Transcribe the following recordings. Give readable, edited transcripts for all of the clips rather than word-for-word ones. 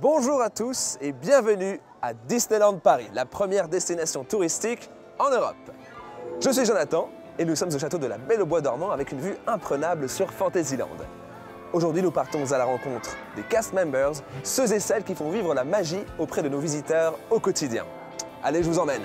Bonjour à tous et bienvenue à Disneyland Paris, la première destination touristique en Europe. Je suis Jonathan et nous sommes au château de la Belle au Bois dormant avec une vue imprenable sur Fantasyland. Aujourd'hui, nous partons à la rencontre des cast members, ceux et celles qui font vivre la magie auprès de nos visiteurs au quotidien. Allez, je vous emmène.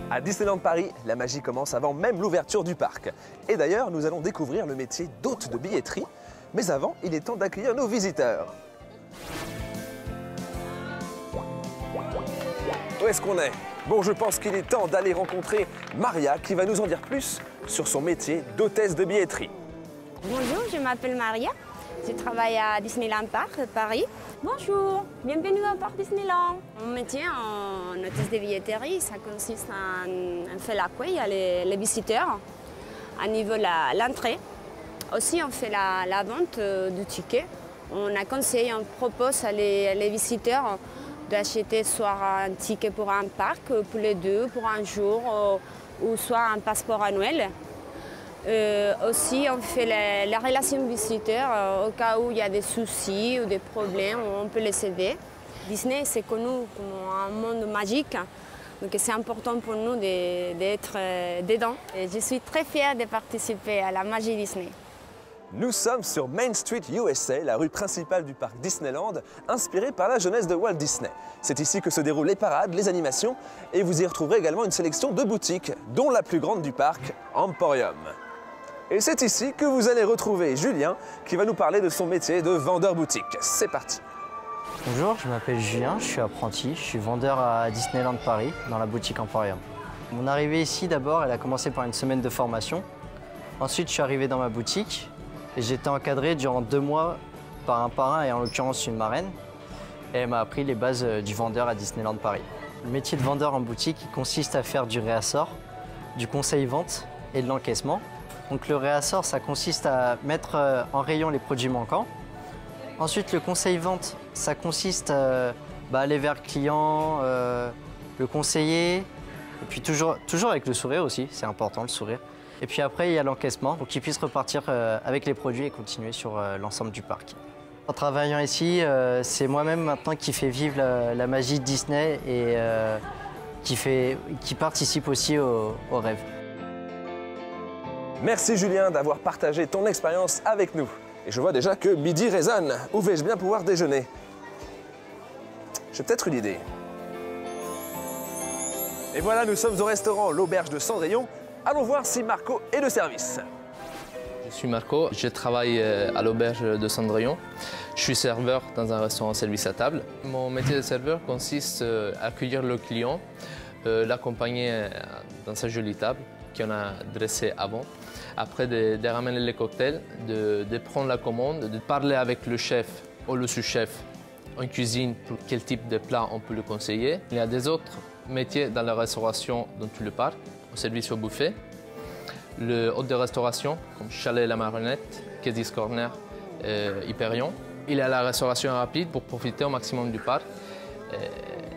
À Disneyland Paris, la magie commence avant même l'ouverture du parc. Et d'ailleurs, nous allons découvrir le métier d'hôte de billetterie. Mais avant, il est temps d'accueillir nos visiteurs. Où est-ce qu'on est? Bon, je pense qu'il est temps d'aller rencontrer Maria qui va nous en dire plus sur son métier d'hôtesse de billetterie. Bonjour, je m'appelle Maria. Je travaille à Disneyland Park, Paris. Bonjour, bienvenue au parc Disneyland. Mon métier en hôtesse de billetterie, ça consiste en faire l'accueil à les visiteurs, à niveau de l'entrée. Aussi, on fait la vente du ticket. On a conseillé, on propose à les visiteurs d'acheter soit un ticket pour un parc, pour les deux, pour un jour, ou soit un passeport annuel. Aussi, on fait la relation visiteur au cas où il y a des soucis ou des problèmes, on peut les aider. Disney, c'est connu comme un monde magique, donc c'est important pour nous d'être dedans. Et je suis très fière de participer à la magie Disney. Nous sommes sur Main Street USA, la rue principale du parc Disneyland, inspirée par la jeunesse de Walt Disney. C'est ici que se déroulent les parades, les animations, et vous y retrouverez également une sélection de boutiques, dont la plus grande du parc, Emporium. Et c'est ici que vous allez retrouver Julien, qui va nous parler de son métier de vendeur boutique. C'est parti. Bonjour, je m'appelle Julien, je suis apprenti, je suis vendeur à Disneyland Paris, dans la boutique Emporium. Mon arrivée ici, d'abord, elle a commencé par une semaine de formation. Ensuite, je suis arrivé dans ma boutique et j'ai été encadré durant 2 mois par un parrain et en l'occurrence une marraine. Et elle m'a appris les bases du vendeur à Disneyland Paris. Le métier de vendeur en boutique il consiste à faire du réassort, du conseil-vente et de l'encaissement. Donc le réassort, ça consiste à mettre en rayon les produits manquants. Ensuite, le conseil-vente, ça consiste à aller vers le client, le conseiller, et puis toujours avec le sourire aussi, c'est important le sourire. Et puis après, il y a l'encaissement pour qu'il puisse repartir avec les produits et continuer sur l'ensemble du parc. En travaillant ici, c'est moi-même maintenant qui fais vivre la magie de Disney et qui participe aussi au rêve. Merci Julien d'avoir partagé ton expérience avec nous. Et je vois déjà que midi résonne. Où vais-je bien pouvoir déjeuner? J'ai peut-être une idée. Et voilà, nous sommes au restaurant L'Auberge de Cendrillon. Allons voir si Marco est de service. Je suis Marco, je travaille à l'Auberge de Cendrillon. Je suis serveur dans un restaurant service à table. Mon métier de serveur consiste à accueillir le client, l'accompagner dans sa jolie table qu'on a dressée avant. Après, de ramener les cocktails, de prendre la commande, de parler avec le chef ou le sous-chef en cuisine pour quel type de plat on peut le conseiller. Il y a des autres métiers dans la restauration dans tout le parc, au service au buffet. Le hôte de restauration, comme Chalet La Marionnette, Kedis Corner, Hyperion. Il y a la restauration rapide pour profiter au maximum du parc.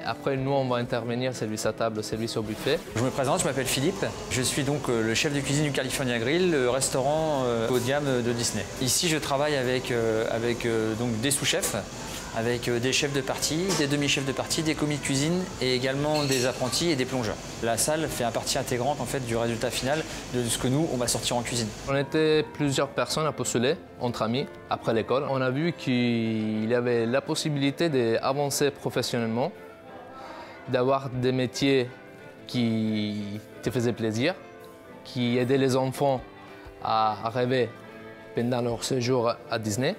Après, nous, on va intervenir service à table, service au buffet. Je me présente, je m'appelle Philippe. Je suis donc le chef de cuisine du California Grill, le restaurant haut de gamme de Disney. Ici, je travaille avec donc des sous-chefs, avec des chefs de partie, des demi-chefs de partie, des commis de cuisine et également des apprentis et des plongeurs. La salle fait partie intégrante en fait, du résultat final de ce que nous, on va sortir en cuisine. On était plusieurs personnes à postuler, entre amis, après l'école. On a vu qu'il y avait la possibilité d'avancer professionnellement, d'avoir des métiers qui te faisaient plaisir, qui aidaient les enfants à rêver pendant leur séjour à Disney.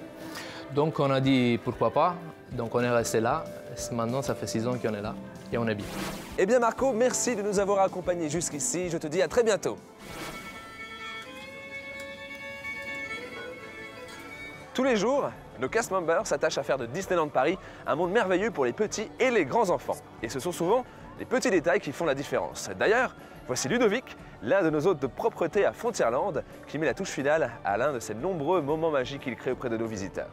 Donc on a dit pourquoi pas, donc on est resté là. Maintenant ça fait 6 ans qu'on est là et on est bien. Eh bien Marco, merci de nous avoir accompagnés jusqu'ici. Je te dis à très bientôt. Tous les jours, nos cast members s'attachent à faire de Disneyland Paris un monde merveilleux pour les petits et les grands enfants. Et ce sont souvent les petits détails qui font la différence. D'ailleurs, voici Ludovic, l'un de nos hôtes de propreté à Frontierland, qui met la touche finale à l'un de ces nombreux moments magiques qu'il crée auprès de nos visiteurs.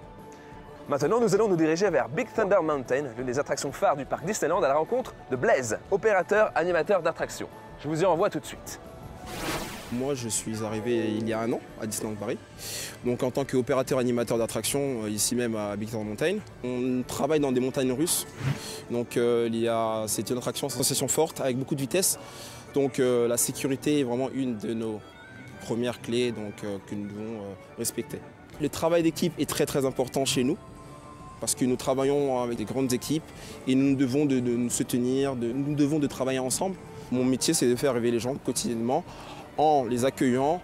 Maintenant, nous allons nous diriger vers Big Thunder Mountain, l'une des attractions phares du parc Disneyland, à la rencontre de Blaise, opérateur animateur d'attractions. Je vous y envoie tout de suite. Moi, je suis arrivé il y a un an à Disneyland Paris, donc en tant qu'opérateur animateur d'attractions ici même à Big Thunder Mountain. On travaille dans des montagnes russes, donc c'est une attraction sensation forte avec beaucoup de vitesse. Donc la sécurité est vraiment une de nos premières clés que nous devons respecter. Le travail d'équipe est très important chez nous, parce que nous travaillons avec des grandes équipes et nous devons de nous soutenir, nous devons de travailler ensemble. Mon métier, c'est de faire rêver les gens quotidiennement, en les accueillant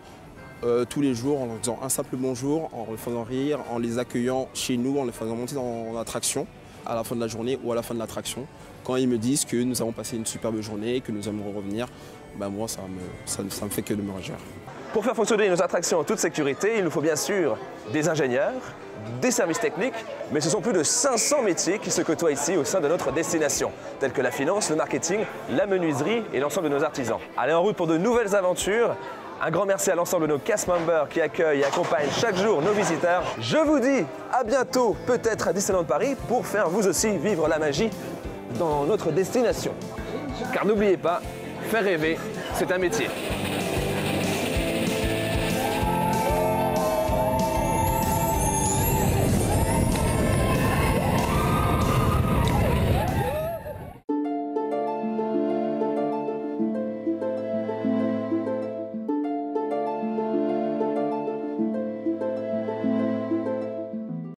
tous les jours, en leur disant un simple bonjour, en les faisant rire, en les accueillant chez nous, en les faisant monter dans l'attraction à la fin de la journée ou à la fin de l'attraction. Quand ils me disent que nous avons passé une superbe journée, que nous aimerons revenir, ben moi ça me fait que de me réjouir. Pour faire fonctionner nos attractions en toute sécurité, il nous faut bien sûr des ingénieurs, des services techniques, mais ce sont plus de 500 métiers qui se côtoient ici au sein de notre destination, tels que la finance, le marketing, la menuiserie et l'ensemble de nos artisans. Allez en route pour de nouvelles aventures. Un grand merci à l'ensemble de nos cast members qui accueillent et accompagnent chaque jour nos visiteurs. Je vous dis à bientôt, peut-être à Disneyland Paris, pour faire vous aussi vivre la magie dans notre destination. Car n'oubliez pas, faire rêver, c'est un métier.